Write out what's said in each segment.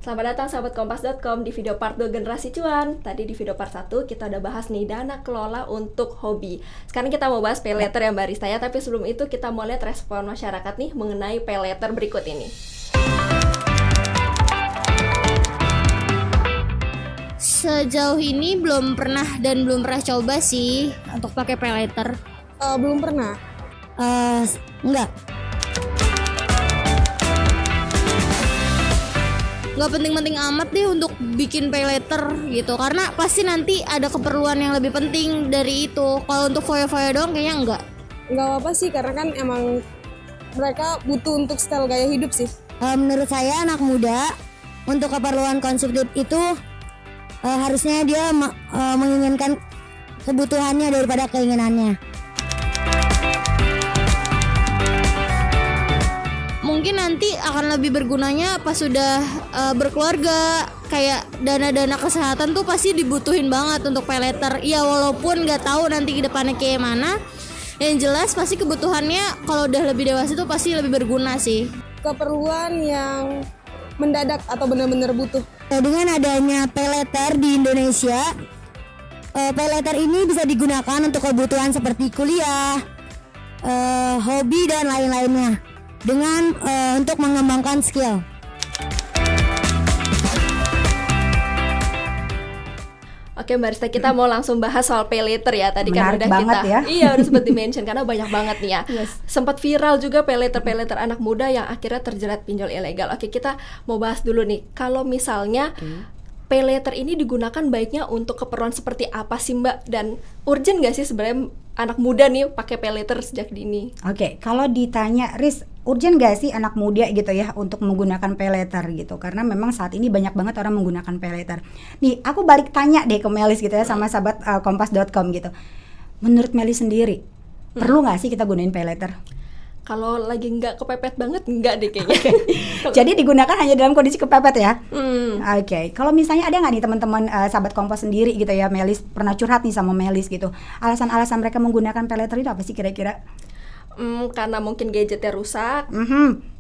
Selamat datang sahabat kompas.com di video part 2 generasi cuan. Tadi di video part 1 kita udah bahas nih dana kelola untuk hobi. Sekarang kita mau bahas pay letter ya Mbak Rista ya. Tapi sebelum itu kita mau lihat respon masyarakat nih mengenai pay letter berikut ini. Sejauh ini belum pernah coba sih untuk pakai pay letter. Belum pernah. Enggak. Nggak penting-penting amat deh untuk bikin pay letter gitu, karena pasti nanti ada keperluan yang lebih penting dari itu. Kalau untuk foya-foya doang kayaknya enggak Apa-apa sih, karena kan emang mereka butuh untuk style gaya hidup sih. Menurut saya anak muda untuk keperluan konsumtif itu harusnya dia menginginkan kebutuhannya daripada keinginannya. Mungkin nanti akan lebih bergunanya pas sudah berkeluarga. Kayak dana-dana kesehatan tuh pasti dibutuhin banget untuk pay letter. Ya walaupun nggak tahu nanti ke depannya kayak mana, yang jelas pasti kebutuhannya kalau udah lebih dewasa tuh pasti lebih berguna sih. Keperluan yang mendadak atau benar-benar butuh. Dengan adanya pay letter di Indonesia, pay letter ini bisa digunakan untuk kebutuhan seperti kuliah, hobi dan lain-lainnya, dengan untuk mengembangkan skill. Oke Mbak Rista, kita mau langsung bahas soal pay letter ya. Tadi kan Menarik udah banget kita ya. Iya udah sempat di-mention karena banyak banget nih ya. Yes. Sempat viral juga pay letter anak muda yang akhirnya terjerat pinjol ilegal. Oke, kita mau bahas dulu nih. Kalau misalnya pay letter ini digunakan baiknya untuk keperluan seperti apa sih Mbak? Dan urgent gak sih sebenarnya anak muda nih pakai pay letter sejak dini? Oke, kalau ditanya, Riz, urgent gak sih anak muda gitu ya untuk menggunakan pay letter gitu? Karena memang saat ini banyak banget orang menggunakan pay letter. Nih, aku balik tanya deh ke Melis gitu ya sama sahabat kompas.com gitu. Menurut Melis sendiri, perlu gak sih kita gunain pay letter? Kalau lagi nggak kepepet banget, nggak deh kayaknya. Jadi digunakan hanya dalam kondisi kepepet ya? Hmm. Oke, kalau misalnya ada nggak nih teman-teman sahabat kompas sendiri gitu ya, Melis pernah curhat nih sama Melis gitu. Alasan-alasan mereka menggunakan pay letter itu apa sih kira-kira? Karena mungkin gadgetnya rusak,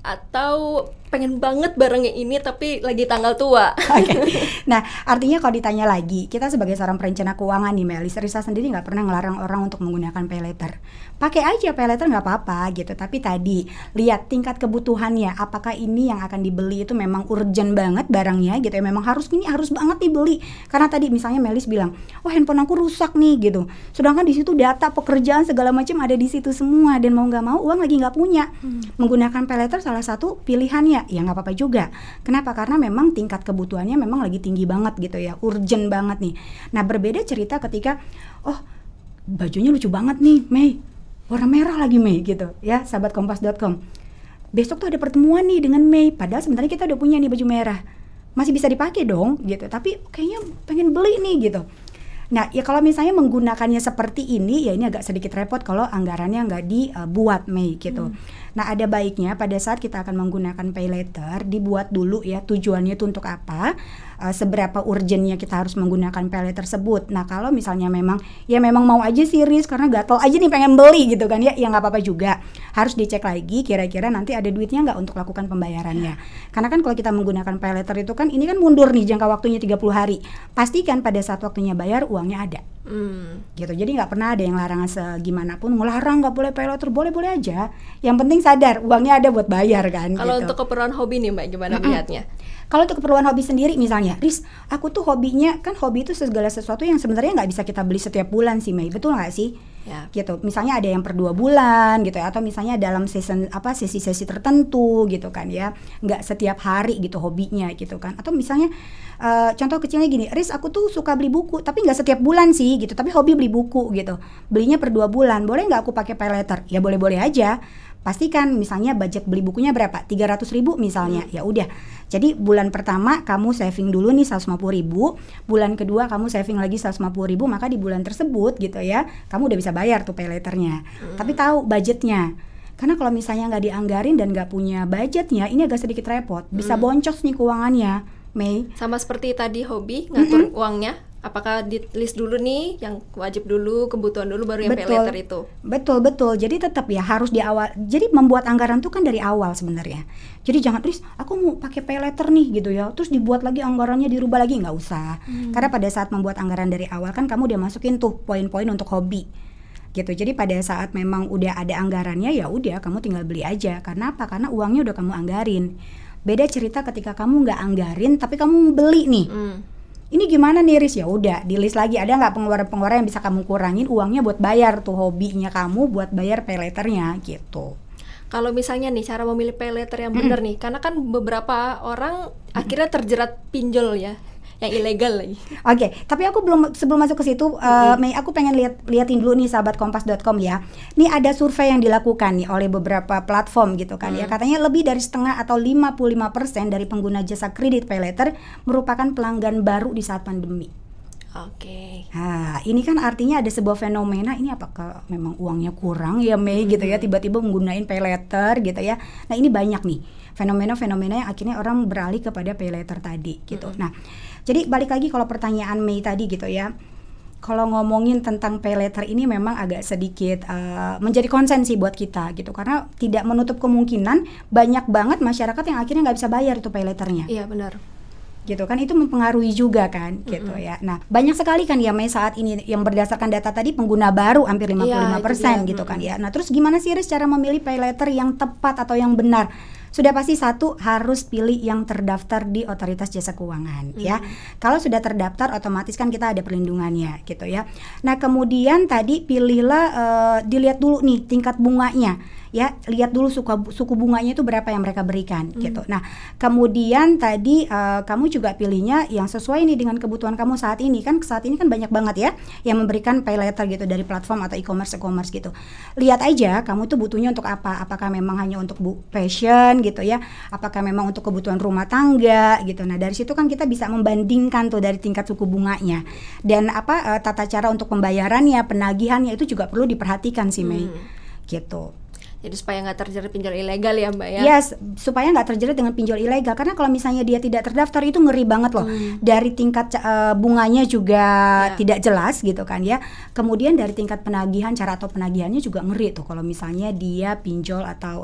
atau pengen banget barangnya ini tapi lagi tanggal tua. Oke. Nah, artinya kalau ditanya lagi, kita sebagai seorang perencana keuangan nih Melis, Risa sendiri nggak pernah ngelarang orang untuk menggunakan pay letter. Pakai aja pay letter nggak apa-apa gitu. Tapi tadi lihat tingkat kebutuhannya, apakah ini yang akan dibeli itu memang urgent banget barangnya gitu ya, memang harus banget dibeli. Karena tadi misalnya Melis bilang, wah handphone aku rusak nih gitu. Sedangkan di situ data pekerjaan segala macam ada di situ semua, dan mau nggak mau uang lagi nggak punya. Menggunakan pay letter salah satu pilihannya. Ya nggak apa-apa juga. Kenapa? Karena memang tingkat kebutuhannya memang lagi tinggi banget gitu ya, urgent banget nih. Nah, berbeda cerita ketika, oh bajunya lucu banget nih Mei, warna merah lagi Mei gitu ya, sahabat kompas.com. Besok tuh ada pertemuan nih dengan Mei, padahal sebenarnya kita udah punya nih baju merah, masih bisa dipakai dong gitu, tapi kayaknya pengen beli nih gitu. Nah, ya kalau misalnya menggunakannya seperti ini, ya ini agak sedikit repot kalau anggarannya nggak dibuat Mei gitu. Nah, ada baiknya pada saat kita akan menggunakan pay letter, dibuat dulu ya tujuannya itu untuk apa, seberapa urgentnya kita harus menggunakan pay letter tersebut. Nah, kalau misalnya memang mau aja sih Riz, karena gatel aja nih pengen beli gitu kan ya nggak apa-apa juga. Harus dicek lagi kira-kira nanti ada duitnya nggak untuk lakukan pembayarannya. Karena kan kalau kita menggunakan pay letter itu kan ini kan mundur nih jangka waktunya 30 hari. Pastikan pada saat waktunya bayar uangnya ada. Gitu. Jadi nggak pernah ada yang larangan segimanapun, ngelarang nggak boleh pay letter, boleh-boleh aja. Yang penting sadar uangnya ada buat bayar kan. Kalau gitu. untuk keperluan hobi nih Mbak, gimana melihatnya? Kalau untuk keperluan hobi sendiri misalnya, Riz, aku tuh hobinya, kan hobi itu segala sesuatu yang sebenarnya nggak bisa kita beli setiap bulan sih Mei, betul nggak sih? Ya. Gitu. Misalnya ada yang per 2 bulan gitu ya, atau misalnya dalam season sesi-sesi tertentu gitu kan ya, nggak setiap hari gitu hobinya gitu kan. Atau misalnya contoh kecilnya gini, Riz, aku tuh suka beli buku tapi nggak setiap bulan sih gitu, tapi hobi beli buku gitu, belinya per 2 bulan, boleh nggak aku pakai pay letter? Ya boleh-boleh aja. Pastikan misalnya budget beli bukunya berapa, 300.000 misalnya, ya udah. Jadi bulan pertama kamu saving dulu nih 150.000, bulan kedua kamu saving lagi 150.000, maka di bulan tersebut gitu ya, kamu udah bisa bayar tuh pay letternya. Tapi tahu budgetnya. Karena kalau misalnya nggak dianggarin dan nggak punya budgetnya, ini agak sedikit repot, bisa boncos nih keuangannya, Mei. Sama seperti tadi hobi, ngatur uangnya. Apakah di list dulu nih yang wajib dulu, kebutuhan dulu baru yang pay Betul. later itu? Betul. Jadi tetap ya harus di awal. Jadi membuat anggaran tuh kan dari awal sebenarnya. Jadi jangan terus aku mau pakai pay later nih gitu ya. Terus dibuat lagi anggarannya, dirubah lagi, nggak usah. Karena pada saat membuat anggaran dari awal kan kamu udah masukin tuh poin-poin untuk hobi. Gitu. Jadi pada saat memang udah ada anggarannya, ya udah kamu tinggal beli aja. Karena apa? Karena uangnya udah kamu anggarin. Beda cerita ketika kamu nggak anggarin tapi kamu beli nih. Ini gimana nih Riz? Ya udah, di list lagi ada nggak pengeluaran-pengeluaran yang bisa kamu kurangin, uangnya buat bayar tuh hobinya kamu, buat bayar pay letternya gitu. Kalau misalnya nih cara memilih pay letter yang benar nih, karena kan beberapa orang akhirnya terjerat pinjol ya, yang ilegal lagi. Oke, tapi aku sebelum masuk ke situ, Mei, aku pengen liatin dulu nih sahabat kompas.com ya. Nih ada survei yang dilakukan nih oleh beberapa platform gitu kan ya. Katanya lebih dari setengah atau 55% dari pengguna jasa kredit pay letter merupakan pelanggan baru di saat pandemi. Oke. Nah, ini kan artinya ada sebuah fenomena, ini apakah memang uangnya kurang ya Mei gitu ya, tiba-tiba menggunakan pay letter gitu ya. Nah, ini banyak nih fenomena-fenomena yang akhirnya orang beralih kepada pay letter tadi gitu. Nah, jadi balik lagi kalau pertanyaan Mei tadi gitu ya. Kalau ngomongin tentang pay letter ini memang agak sedikit menjadi konsen sih buat kita gitu, karena tidak menutup kemungkinan banyak banget masyarakat yang akhirnya nggak bisa bayar itu pay letternya. Iya benar. Gitu kan, itu mempengaruhi juga kan gitu ya. Nah, banyak sekali kan ya Mei saat ini yang berdasarkan data tadi pengguna baru hampir 55% gitu kan ya. Nah, terus gimana sih Riz cara memilih pay letter yang tepat atau yang benar? Sudah pasti satu, harus pilih yang terdaftar di Otoritas Jasa Keuangan ya. Kalau sudah terdaftar otomatis kan kita ada perlindungannya gitu ya. Nah, kemudian tadi pilihlah, dilihat dulu nih tingkat bunganya ya, lihat dulu suku bunganya itu berapa yang mereka berikan gitu. Nah, kemudian tadi kamu juga pilihnya yang sesuai nih dengan kebutuhan kamu saat ini kan banyak banget ya yang memberikan pay letter gitu dari platform atau e-commerce gitu. Lihat aja kamu tuh butuhnya untuk apa? Apakah memang hanya untuk passion gitu ya? Apakah memang untuk kebutuhan rumah tangga gitu. Nah, dari situ kan kita bisa membandingkan tuh dari tingkat suku bunganya dan tata cara untuk pembayarannya, penagihannya itu juga perlu diperhatikan sih Mei. Gitu. Jadi supaya nggak terjerat pinjol ilegal ya Mbak ya? Yes, supaya nggak terjerat dengan pinjol ilegal. Karena kalau misalnya dia tidak terdaftar itu ngeri banget loh. Dari tingkat bunganya juga tidak jelas gitu kan ya. Kemudian dari tingkat penagihan, cara atau penagihannya juga ngeri tuh kalau misalnya dia pinjol atau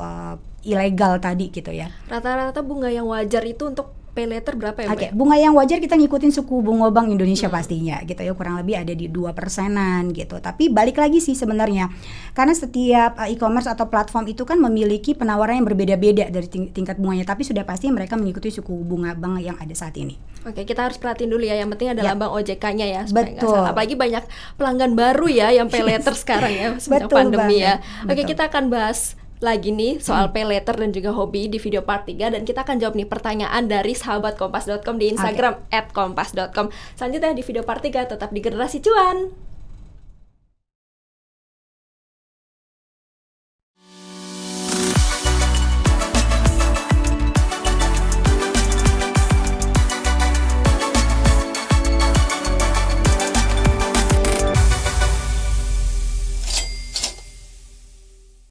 ilegal tadi gitu ya. Rata-rata bunga yang wajar itu untuk pay letter berapa ya Mbak? Oke, bunga yang wajar kita ngikutin suku bunga Bank Indonesia pastinya gitu ya, kurang lebih ada di 2%-an gitu. Tapi balik lagi sih sebenarnya, karena setiap e-commerce atau platform itu kan memiliki penawaran yang berbeda-beda dari tingkat bunganya, tapi sudah pasti mereka mengikuti suku bunga bank yang ada saat ini. Oke, kita harus perhatiin dulu ya, yang penting ada lambang OJK-nya ya supaya nggak Betul. salah. Apalagi banyak pelanggan baru ya yang pay letter sekarang ya semenjak Betul pandemi ya. banget. Oke, Betul. kita akan bahas lagi nih soal pay letter dan juga hobi di video part 3, dan kita akan jawab nih pertanyaan dari sahabat kompas.com di Instagram @kompas.com. Selanjutnya di video part 3 tetap di Generasi Cuan.